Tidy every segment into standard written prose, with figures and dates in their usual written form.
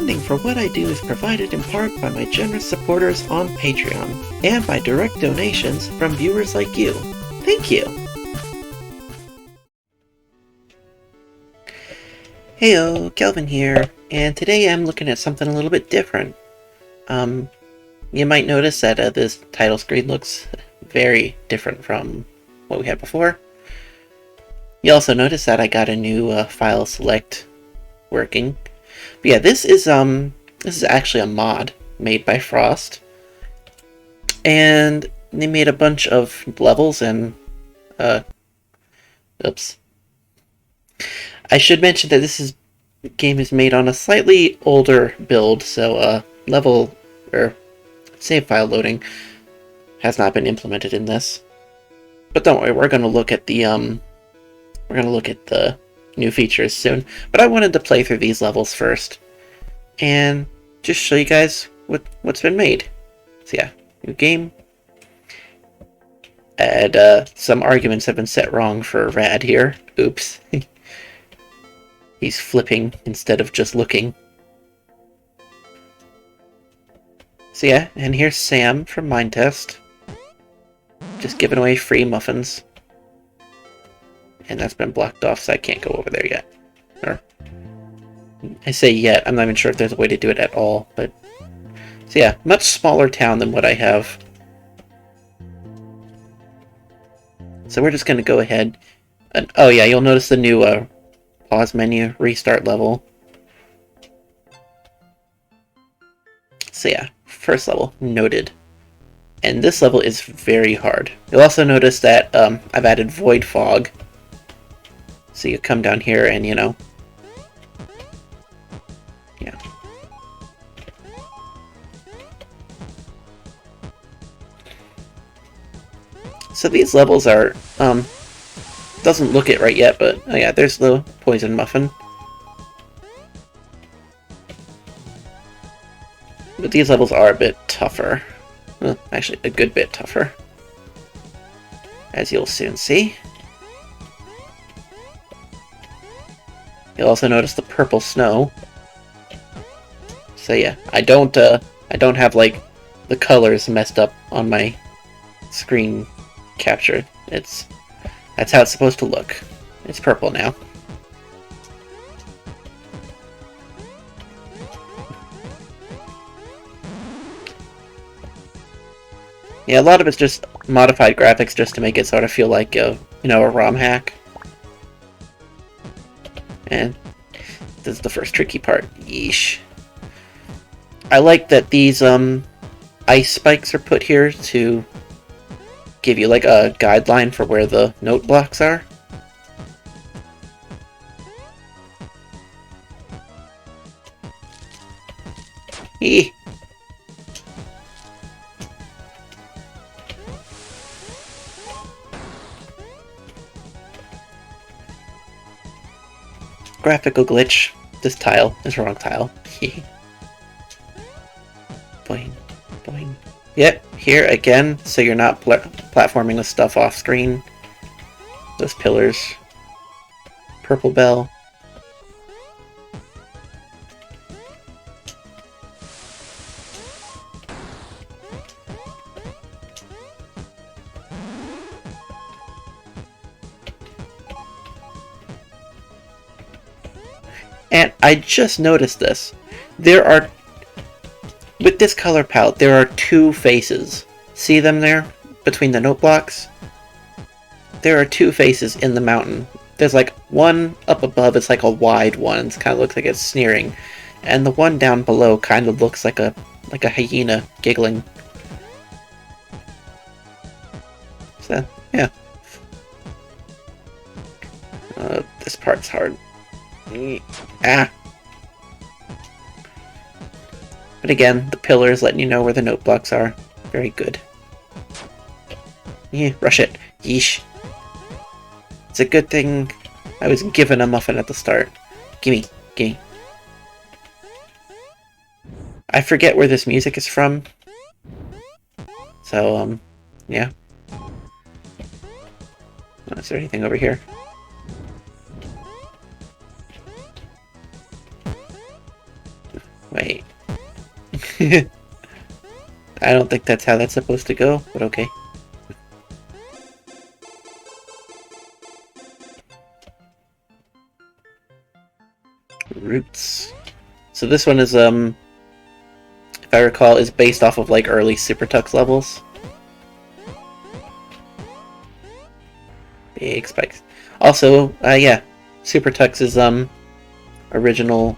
Funding for what I do is provided in part by my generous supporters on Patreon, and by direct donations from viewers like you. Thank you! Heyo, Kelvin here, and today I'm looking at something a little bit different. You might notice that this title screen looks very different from what we had before. You also notice that I got a new file select working. But yeah, this is actually a mod made by Frost, and they made a bunch of levels and oops. I should mention that this game is made on a slightly older build, so level or save file loading has not been implemented in this. But don't worry, we're going to look at the new features soon. But I wanted to play through these levels first and just show you guys what's been made. So yeah, new game. And some arguments have been set wrong for Rad here. Oops. He's flipping instead of just looking. So yeah, and here's Sam from Mind Test. Just giving away free muffins. And that's been blocked off, so I can't go over there yet. Or, I say yet, I'm not even sure if there's a way to do it at all, but... So yeah, much smaller town than what I have. So we're just gonna go ahead and... Oh yeah, you'll notice the new pause menu, restart level. So yeah, first level, noted. And this level is very hard. You'll also notice that I've added Void Fog. So you come down here and, you know... Yeah. So these levels are... doesn't look it right yet, but... Oh yeah, there's the Poison Muffin. But these levels are a bit tougher. Well, actually, a good bit tougher. As you'll soon see. You'll also notice the purple snow. So yeah, I don't have like the colors messed up on my screen capture. That's how it's supposed to look. It's purple now. Yeah, a lot of it's just modified graphics just to make it sort of feel like a ROM hack. And this is the first tricky part. Yeesh. I like that these ice spikes are put here to give you like a guideline for where the note blocks are. Eee. Graphical glitch. This tile is the wrong tile. Boing, boing. Yep, here again, so you're not platforming the stuff off screen. Those pillars. Purple bell. And I just noticed this. With this color palette, there are two faces. See them there? Between the note blocks? There are two faces in the mountain. There's like one up above, it's like a wide one. It kind of looks like it's sneering. And the one down below kind of looks like a hyena giggling. So, yeah. This part's hard. Ah! But again, the pillars letting you know where the note blocks are. Very good. Yeah, rush it. Yeesh. It's a good thing I was given a muffin at the start. Gimme, gimme. I forget where this music is from. So, yeah. Oh, is there anything over here? Wait. I don't think that's how that's supposed to go, but okay. Roots. So this one is, if I recall, is based off of like early SuperTux levels. Big spikes. Also, yeah, SuperTux is original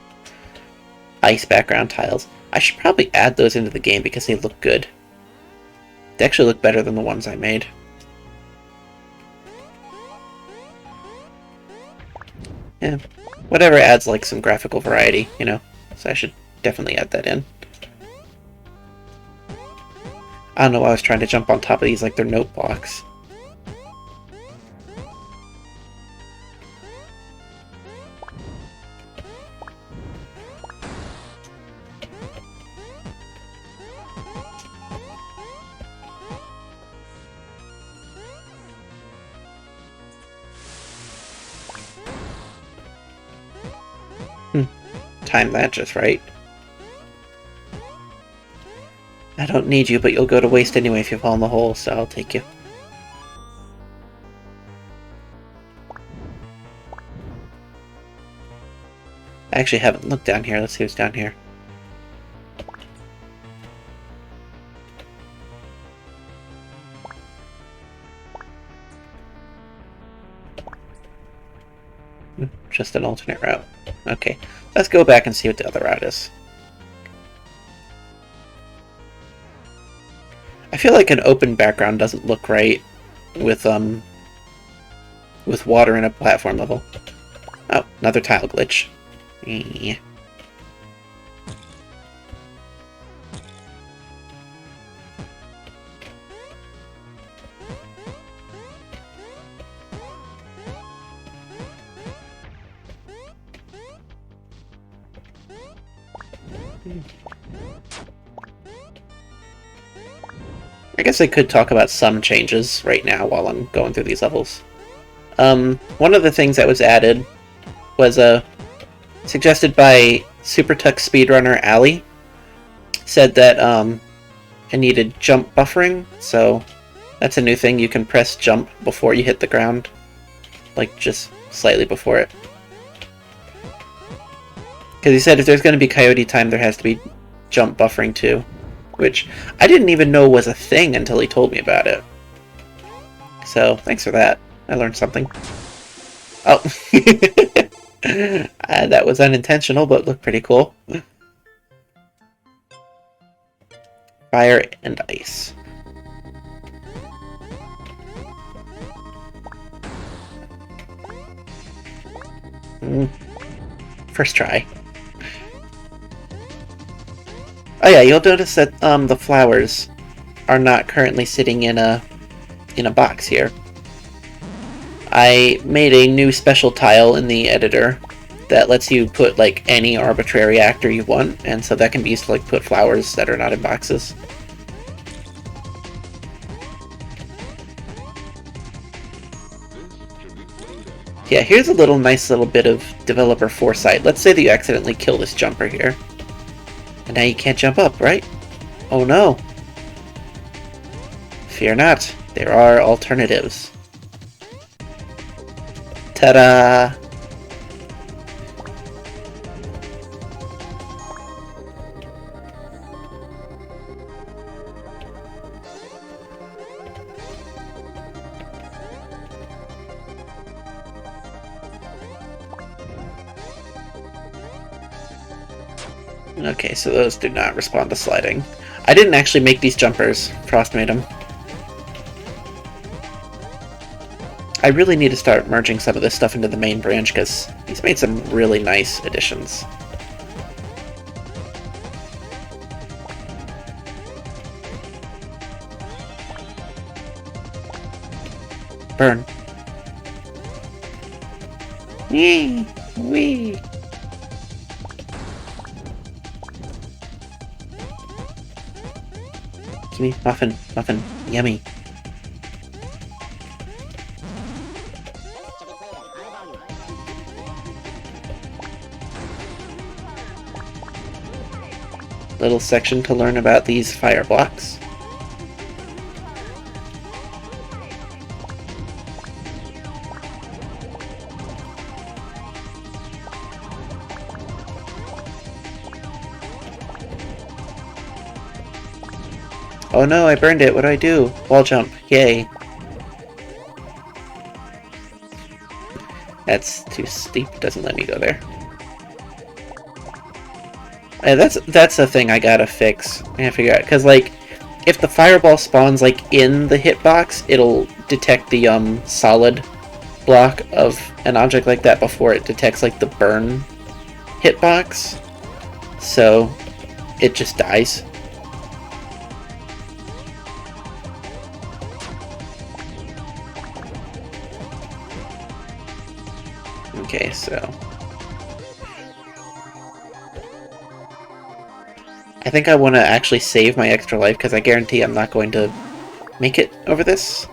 ice background tiles. I should probably add those into the game because they look good. They actually look better than the ones I made. Yeah, whatever adds like some graphical variety, you know. So I should definitely add that in. I don't know why I was trying to jump on top of these like they're note blocks. Time that just right. I don't need you, but you'll go to waste anyway if you fall in the hole, so I'll take you. I actually haven't looked down here. Let's see what's down here. Just an alternate route. Okay, let's go back and see what the other route is. I feel like an open background doesn't look right with water in a platform level. Oh, another tile glitch. Yeah. I guess I could talk about some changes right now while I'm going through these levels. One of the things that was added was suggested by SuperTux speedrunner Ali. Said that I needed jump buffering, so that's a new thing. You can press jump before you hit the ground, like just slightly before it. Because he said if there's going to be coyote time, there has to be jump buffering too. Which I didn't even know was a thing until he told me about it. So, thanks for that. I learned something. Oh. That was unintentional, but looked pretty cool. Fire and ice. First try. Oh yeah, you'll notice that the flowers are not currently sitting in a box here. I made a new special tile in the editor that lets you put like any arbitrary actor you want, and so that can be used to like put flowers that are not in boxes. Yeah, here's a nice little bit of developer foresight. Let's say that you accidentally kill this jumper here. And now you can't jump up, right? Oh no. Fear not. There are alternatives. Ta-da! Okay, so those do not respond to sliding. I didn't actually make these jumpers. Frost made them. I really need to start merging some of this stuff into the main branch because he's made some really nice additions. Burn. Wee! Wee! Give me muffin, muffin, yummy. little section to learn about these fire blocks. Oh no, I burned it. What do I do? Wall jump. Yay. That's too steep. Doesn't let me go there. That's a thing I gotta fix. I gotta figure out. Because, like, if the fireball spawns, like, in the hitbox, it'll detect the, solid block of an object like that before it detects, like, the burn hitbox. So, it just dies. Okay, so... I think I want to actually save my extra life, because I guarantee I'm not going to make it over this.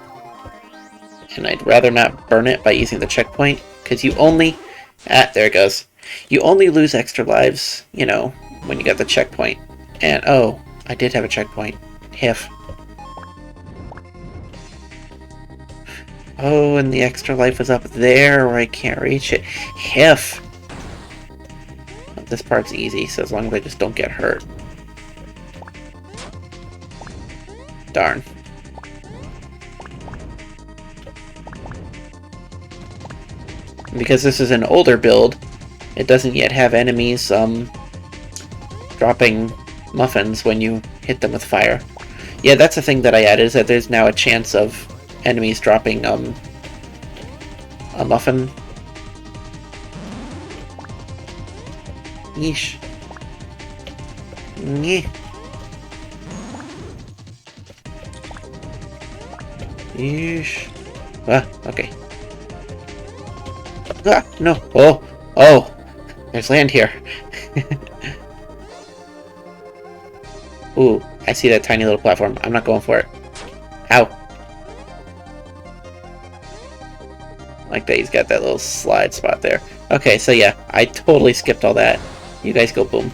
And I'd rather not burn it by using the checkpoint, because you only... Ah, there it goes. You only lose extra lives, you know, when you get the checkpoint. And, oh, I did have a checkpoint. Hiff. Oh, and the extra life was up there where I can't reach it. Hiff! This part's easy, so as long as I just don't get hurt. Darn. Because this is an older build, it doesn't yet have enemies, dropping muffins when you hit them with fire. Yeah, that's the thing that I added, is that there's now a chance of enemies dropping, a muffin. Yeesh. Nyeh. Yeesh. Ah, okay. Ah, no. Oh, oh. There's land here. Ooh, I see that tiny little platform. I'm not going for it. Ow. Like that, he's got that little slide spot there. Okay, so yeah, I totally skipped all that. You guys go boom.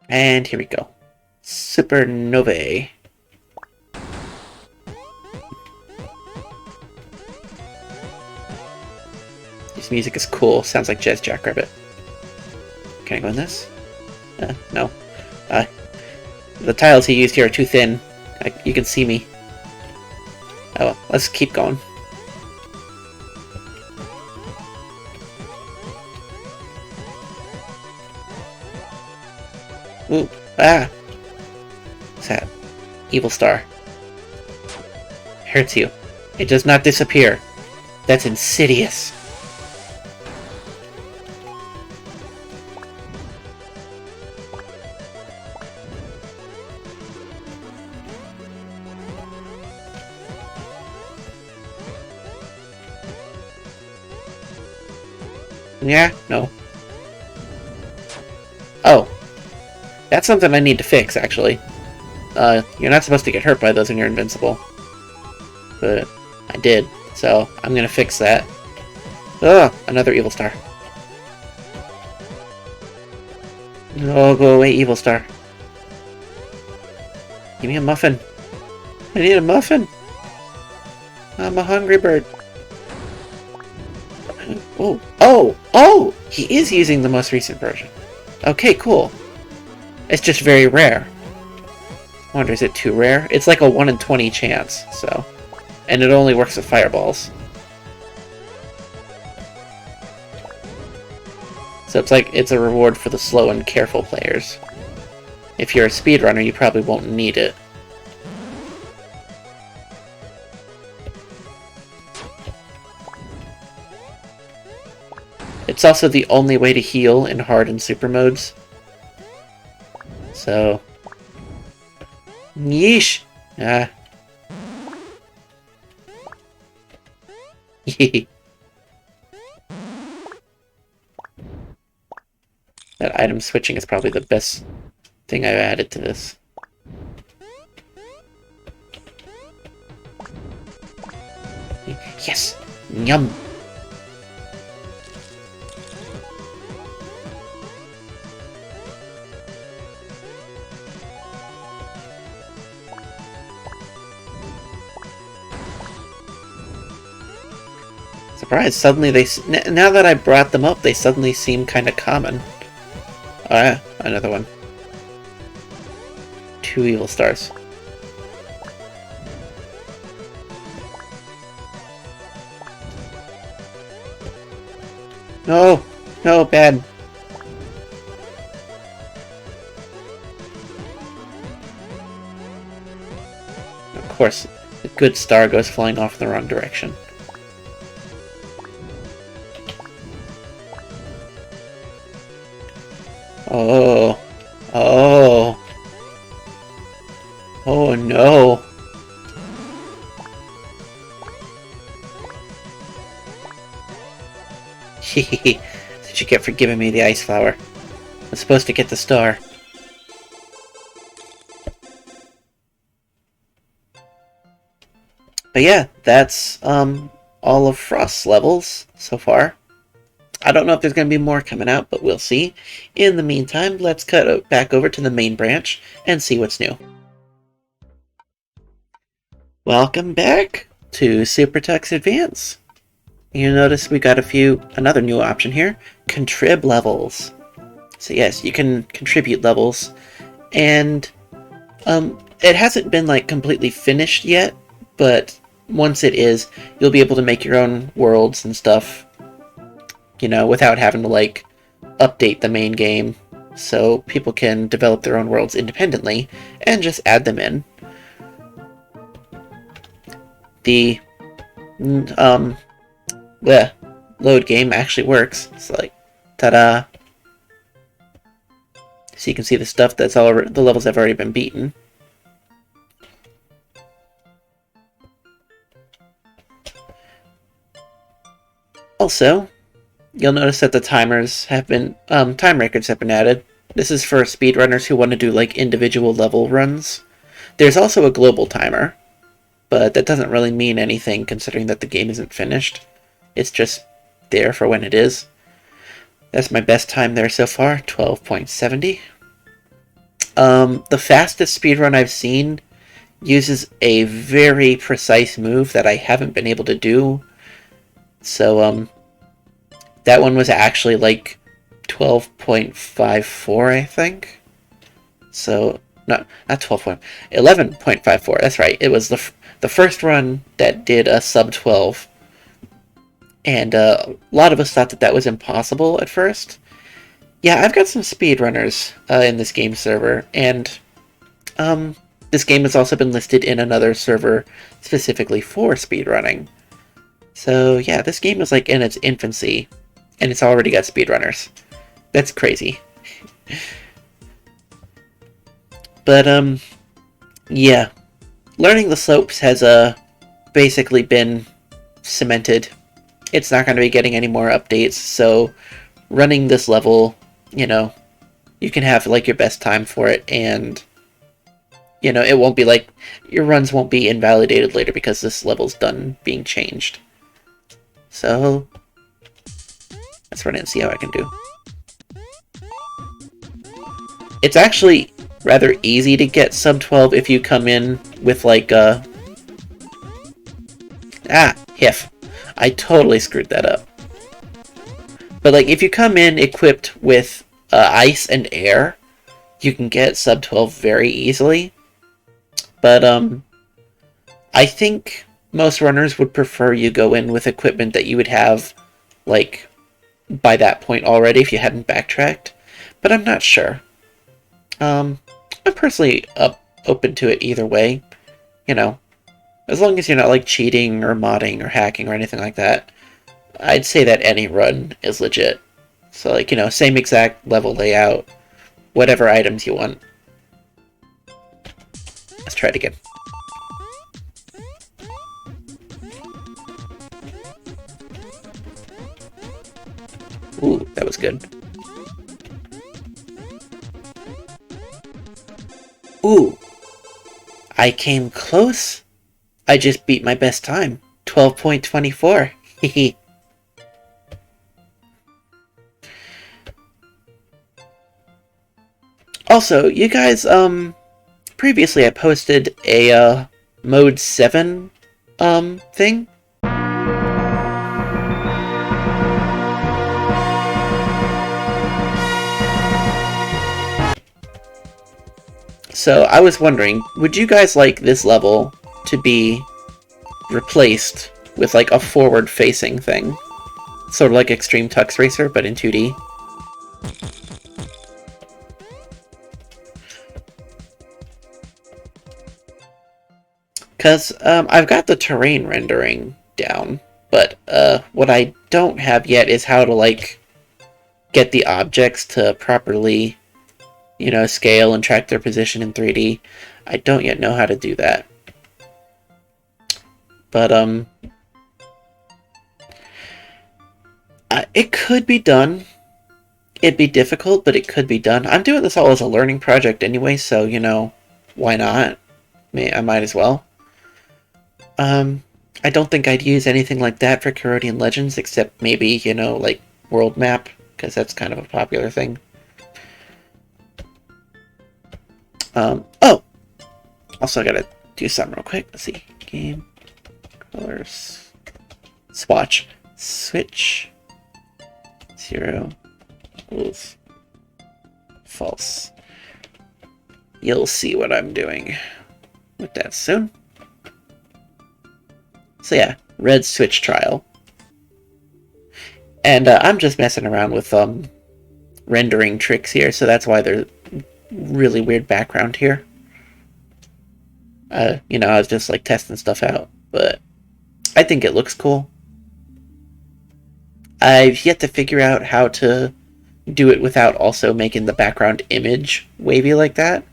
And here we go. Supernovae. This music is cool. Sounds like Jazz Jackrabbit. Can I go in this? No. The tiles he used here are too thin. You can see me. Oh well, let's keep going. Ooh, ah! What's that? Evil Star. Hurts you. It does not disappear. That's insidious. Yeah? No. Oh. That's something I need to fix, actually. You're not supposed to get hurt by those when you're invincible. But I did, so I'm gonna fix that. Ugh, another Evil Star. Oh, go away, Evil Star. Give me a muffin. I need a muffin. I'm a hungry bird. Oh, oh, oh! He is using the most recent version. Okay, cool. It's just very rare. I wonder, is it too rare? It's like a 1 in 20 chance, so... And it only works with fireballs. So it's like, it's a reward for the slow and careful players. If you're a speedrunner, you probably won't need it. It's also the only way to heal in hard and super modes. So... Yeesh! Ah. That item switching is probably the best thing I've added to this. Yes! Yum! Surprised, suddenly now that I brought them up, they suddenly seem kind of common. Ah, another one. 2 evil stars. No! No, bad. Of course, the good star goes flying off in the wrong direction. Oh. Oh. Oh no. Hehehe. That's what you get for giving me the ice flower. I'm supposed to get the star. But yeah, that's all of Frost's levels so far. I don't know if there's going to be more coming out, but we'll see. In the meantime, let's cut back over to the main branch and see what's new. Welcome back to SuperTux Advance. You notice we got another new option here, contrib levels. So yes, you can contribute levels, and it hasn't been like completely finished yet, but once it is, you'll be able to make your own worlds and stuff, you know, without having to like update the main game, so people can develop their own worlds independently and just add them in. The load game actually works. It's like, ta-da! So you can see the stuff the levels have already been beaten. Also, you'll notice that the time records have been added. This is for speedrunners who want to do like individual level runs. There's also a global timer, but that doesn't really mean anything considering that the game isn't finished. It's just there for when it is. That's my best time there so far, 12.70. The fastest speedrun I've seen uses a very precise move that I haven't been able to do. So, that one was actually like 12.54, I think. So, not 12. 11.54, that's right. It was the first run that did a sub 12. And a lot of us thought that was impossible at first. Yeah, I've got some speedrunners in this game server, and this game has also been listed in another server specifically for speedrunning. So yeah, this game is like in its infancy, and it's already got speedrunners. That's crazy. But yeah, learning the slopes has basically been cemented. It's not going to be getting any more updates, so running this level, you know, you can have like your best time for it, and you know, it won't be like your runs won't be invalidated later because this level's done being changed. So let's run it and see how I can do. It's actually rather easy to get sub 12 if you come in with like Hiff. I totally screwed that up. But like if you come in equipped with ice and air, you can get sub 12 very easily. But I think most runners would prefer you go in with equipment that you would have like by that point already if you hadn't backtracked. But I'm not sure. I'm personally open to it either way. You know, as long as you're not like cheating or modding or hacking or anything like that, I'd say that any run is legit. So like, you know, same exact level layout, whatever items you want. Let's try it again. Ooh, that was good. Ooh, I came close. I just beat my best time, 12.24. Hehe. Also, you guys, previously I posted a, Mode 7, thing. So I was wondering, would you guys like this level to be replaced with like a forward-facing thing? Sort of like Extreme Tux Racer, but in 2D. Because I've got the terrain rendering down, but what I don't have yet is how to like get the objects to properly, you know, scale and track their position in 3D. I don't yet know how to do that. But it could be done. It'd be difficult, but it could be done. I'm doing this all as a learning project anyway, so, you know, why not? I might as well. I don't think I'd use anything like that for Corrodian Legends, except maybe, you know, like World Map, because that's kind of a popular thing. Oh! Also, I gotta do something real quick. Let's see. Game. Colors. Swatch. Switch. 0. Equals. False. You'll see what I'm doing with that soon. So yeah, red switch trial. And I'm just messing around with rendering tricks here, so that's why there's really weird background here. You know, I was just like testing stuff out, but I think it looks cool. I've yet to figure out how to do it without also making the background image wavy like that.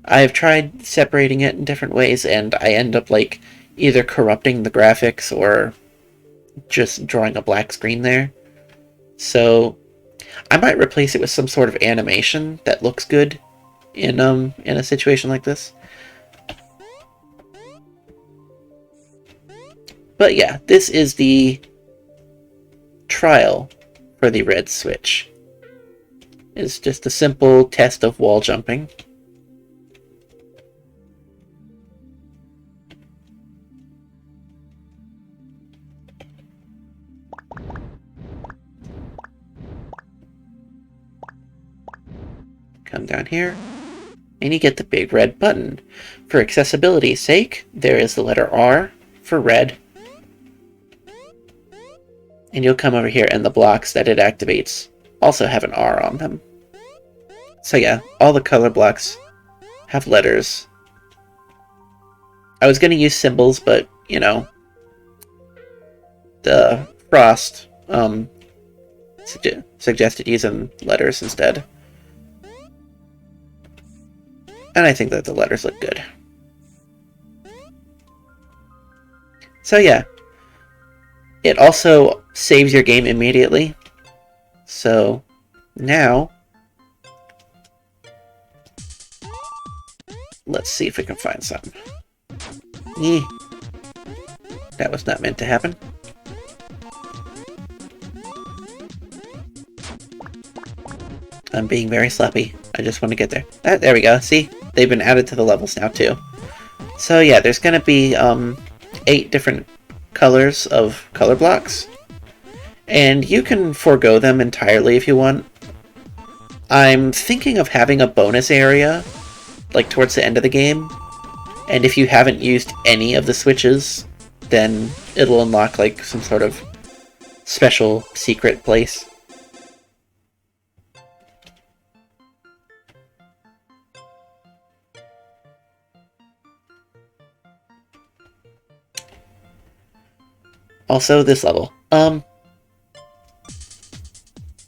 I've tried separating it in different ways, and I end up like either corrupting the graphics or just drawing a black screen there. So I might replace it with some sort of animation that looks good in a situation like this. But yeah, this is the trial for the red switch. It's just a simple test of wall jumping. Come down here, and you get the big red button. For accessibility's sake, there is the letter R for red. And you'll come over here, and the blocks that it activates also have an R on them. So yeah, all the color blocks have letters. I was going to use symbols, but, you know, the Frost suggested using letters instead. And I think that the letters look good. So yeah, it also saves your game immediately. So now, let's see if we can find something. That was not meant to happen. I'm being very sloppy. I just want to get there. There we go. See? They've been added to the levels now, too. So yeah, there's going to be 8 different colors of color blocks. And you can forego them entirely if you want. I'm thinking of having a bonus area, like towards the end of the game. And if you haven't used any of the switches, then it'll unlock like some sort of special secret place. Also, this level.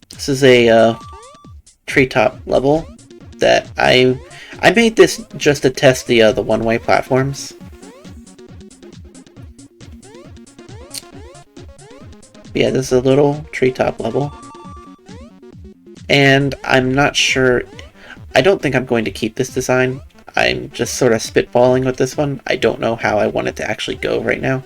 This is a treetop level that I made this just to test the one-way platforms. Yeah, this is a little treetop level. And I'm not sure... I don't think I'm going to keep this design. I'm just sort of spitballing with this one. I don't know how I want it to actually go right now.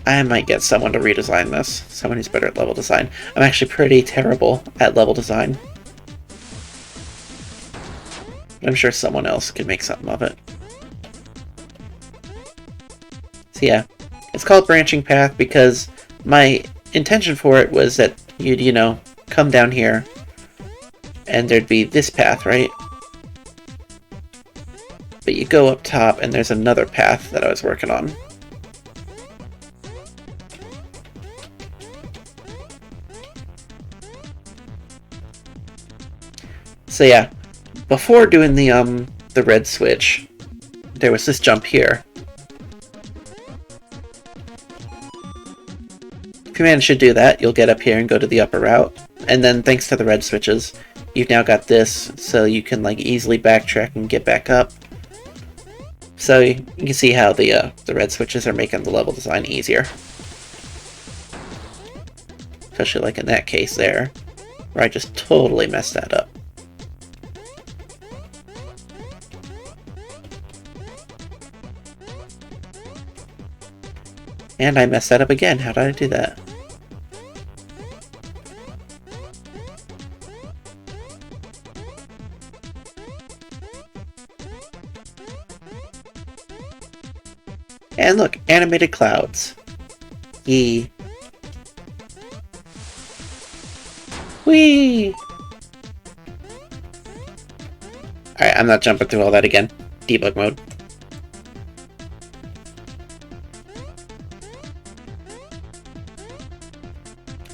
I might get someone to redesign this. Someone who's better at level design. I'm actually pretty terrible at level design. I'm sure someone else could make something of it. So yeah, it's called Branching Path because my intention for it was that you'd, you know, come down here and there'd be this path, right? But you go up top and there's another path that I was working on. So yeah, before doing the red switch, there was this jump here. If you manage to do that, you'll get up here and go to the upper route. And then thanks to the red switches, you've now got this, so you can like easily backtrack and get back up. So you can see how the red switches are making the level design easier. Especially like in that case there, where I just totally messed that up. And I messed that up again. How did I do that? And look, animated clouds. Yee. Whee! Alright, I'm not jumping through all that again. Debug mode.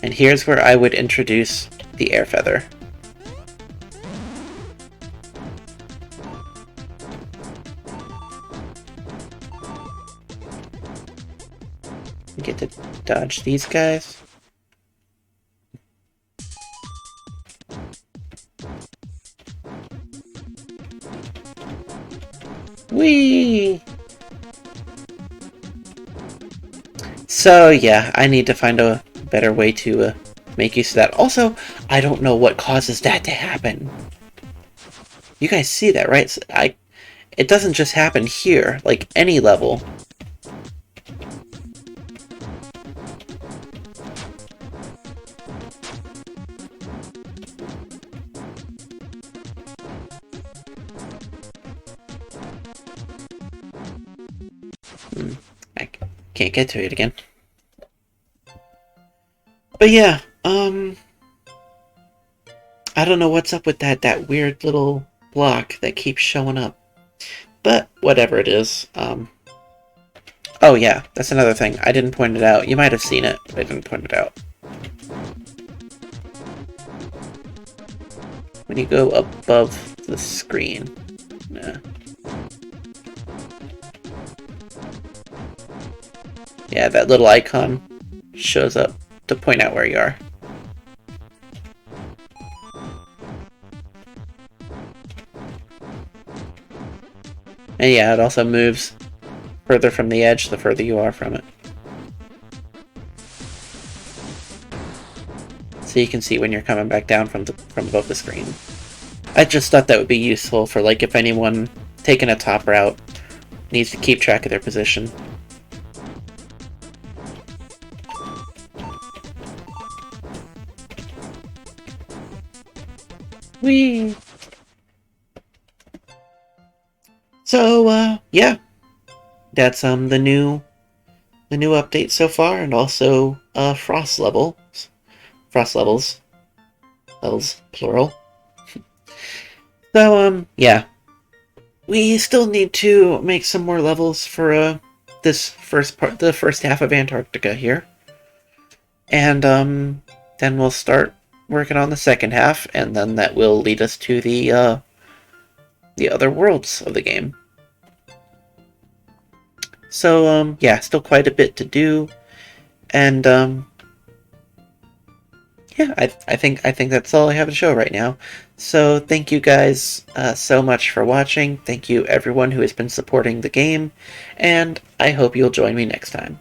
And here's where I would introduce the air feather. Get to dodge these guys. Whee! So yeah, I need to find a better way to make use of that. Also, I don't know what causes that to happen. You guys see that, right? It doesn't just happen here, like any level. I can't get to it again. But yeah, I don't know what's up with that weird little block that keeps showing up. But whatever it is, oh yeah, that's another thing. I didn't point it out. You might have seen it, but I didn't point it out. When you go above the screen. Nah. Yeah, that little icon shows up to point out where you are. And yeah, it also moves further from the edge the further you are from it. So you can see when you're coming back down from above the screen. I just thought that would be useful for like if anyone taking a top route needs to keep track of their position. Whee! So, yeah. That's the new update so far, and also frost levels. Levels, plural. So, yeah. We still need to make some more levels for this the first half of Antarctica here. And then we'll start working on the second half, and then that will lead us to the other worlds of the game. So, yeah, still quite a bit to do, and yeah, I think that's all I have to show right now. So thank you guys so much for watching. Thank you everyone who has been supporting the game, and I hope you'll join me next time.